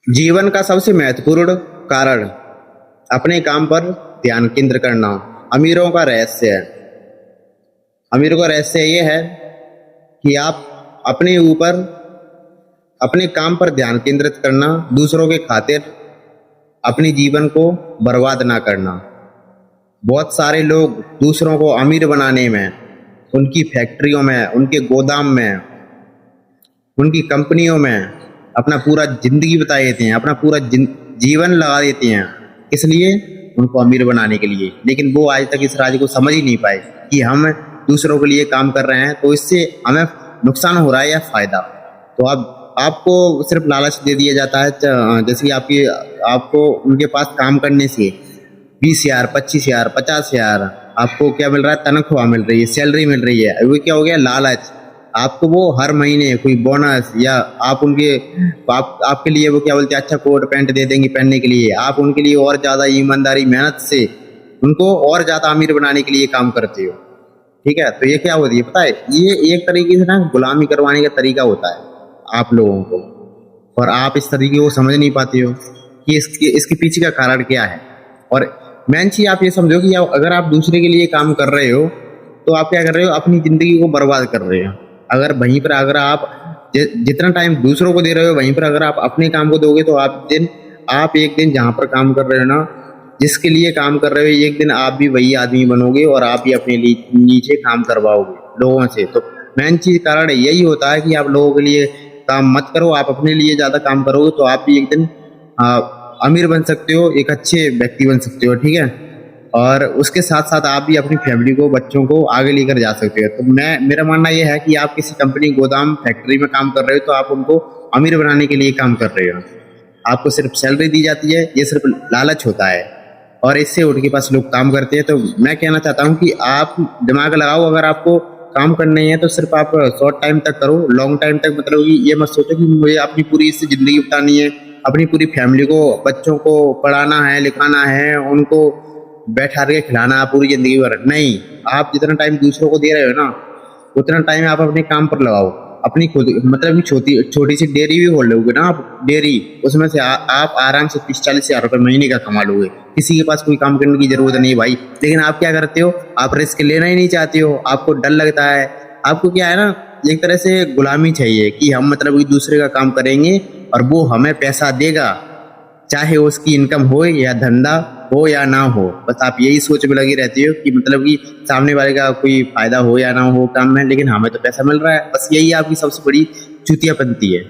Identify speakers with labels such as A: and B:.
A: जीवन का सबसे महत्वपूर्ण कारण अपने काम पर ध्यान केंद्र करना अमीरों का रहस्य है। अमीरों का रहस्य ये है कि आप अपने ऊपर अपने काम पर ध्यान केंद्रित करना, दूसरों के खातिर अपने जीवन को बर्बाद ना करना। बहुत सारे लोग दूसरों को अमीर बनाने में, उनकी फैक्ट्रियों में, उनके गोदाम में, उनकी कंपनियों में अपना पूरा जिंदगी बिता देते हैं, अपना पूरा जीवन लगा देते हैं, इसलिए उनको अमीर बनाने के लिए। लेकिन वो आज तक इस राज को समझ ही नहीं पाए कि हम दूसरों के लिए काम कर रहे हैं तो इससे हमें नुकसान हो रहा है या फायदा। तो आपको सिर्फ लालच दे दिया जाता है, जैसे कि आपको उनके पास काम करने से 20,000, 25,000, 50,000 आपको क्या मिल रहा है, तनख्वाह मिल रही है, सैलरी मिल रही है। वो क्या हो गया, लालच। आपको वो हर महीने कोई बोनस या आपके लिए वो क्या बोलते हैं, अच्छा कोट पैंट दे देंगे पहनने के लिए। आप उनके लिए और ज़्यादा ईमानदारी मेहनत से उनको और ज़्यादा अमीर बनाने के लिए काम करते हो। ठीक है, तो ये क्या होती है पता है, ये एक तरीके से ना गुलामी करवाने का तरीका होता है आप लोगों को, और आप इस तरीके को समझ नहीं पाते हो कि इसके पीछे का कारण क्या है। और मेन चीज़ आप ये समझो कि अगर आप दूसरे के लिए काम कर रहे हो तो आप क्या कर रहे हो, अपनी ज़िंदगी को बर्बाद कर रहे हो। अगर आप जितना टाइम दूसरों को दे रहे हो, वहीं पर अगर आप अपने काम को दोगे तो आप एक दिन जहाँ पर काम कर रहे हो ना, जिसके लिए काम कर रहे हो, एक दिन आप भी वही आदमी बनोगे और आप भी अपने लिए नीचे काम करवाओगे लोगों से। तो मेन चीज़ कारण यही होता है कि आप लोगों के लिए काम मत करो, आप अपने लिए ज़्यादा काम करोगे तो आप भी एक दिन अमीर बन सकते हो, एक अच्छे व्यक्ति बन सकते हो। ठीक है, और उसके साथ साथ आप भी अपनी फैमिली को, बच्चों को आगे लेकर जा सकते हो। तो मेरा मानना यह है कि आप किसी कंपनी, गोदाम, फैक्ट्री में काम कर रहे हो तो आप उनको अमीर बनाने के लिए काम कर रहे हो। आपको सिर्फ सैलरी दी जाती है, ये सिर्फ लालच होता है और इससे उनके पास लोग काम करते हैं। तो मैं कहना चाहता हूँ कि आप दिमाग लगाओ, अगर आपको काम करने हैं तो सिर्फ आप शॉर्ट टाइम तक करो, लॉन्ग टाइम तक मतलब कि ये मत सोचो कि मुझे अपनी पूरी इससे ज़िंदगी बितानी है, अपनी पूरी फैमिली को, बच्चों को पढ़ाना है, लिखाना है, उनको बैठा के खिलाना पूरी ज़िंदगी भर। नहीं, आप जितना टाइम दूसरों को दे रहे हो ना, उतना टाइम आप अपने काम पर लगाओ। अपनी खुद मतलब छोटी सी डेयरी भी खोल लोगे ना आप, डेयरी, उसमें से आप आराम से 30-40 हज़ार रुपये महीने का कमा लोगे। किसी के पास कोई काम करने की जरूरत नहीं है भाई। लेकिन आप क्या करते हो, आप रिस्क लेना ही नहीं चाहते हो, आपको डर लगता है। आपको क्या है ना, एक तरह से गुलामी चाहिए कि हम मतलब एक दूसरे का काम करेंगे और वो हमें पैसा देगा, चाहे उसकी इनकम हो या धंधा हो या ना हो। बस आप यही सोच में लगी रहती हो कि मतलब कि सामने वाले का कोई फायदा हो या ना हो काम में, लेकिन हमें तो पैसा मिल रहा है। बस यही आपकी सबसे बड़ी चूतियापंती है।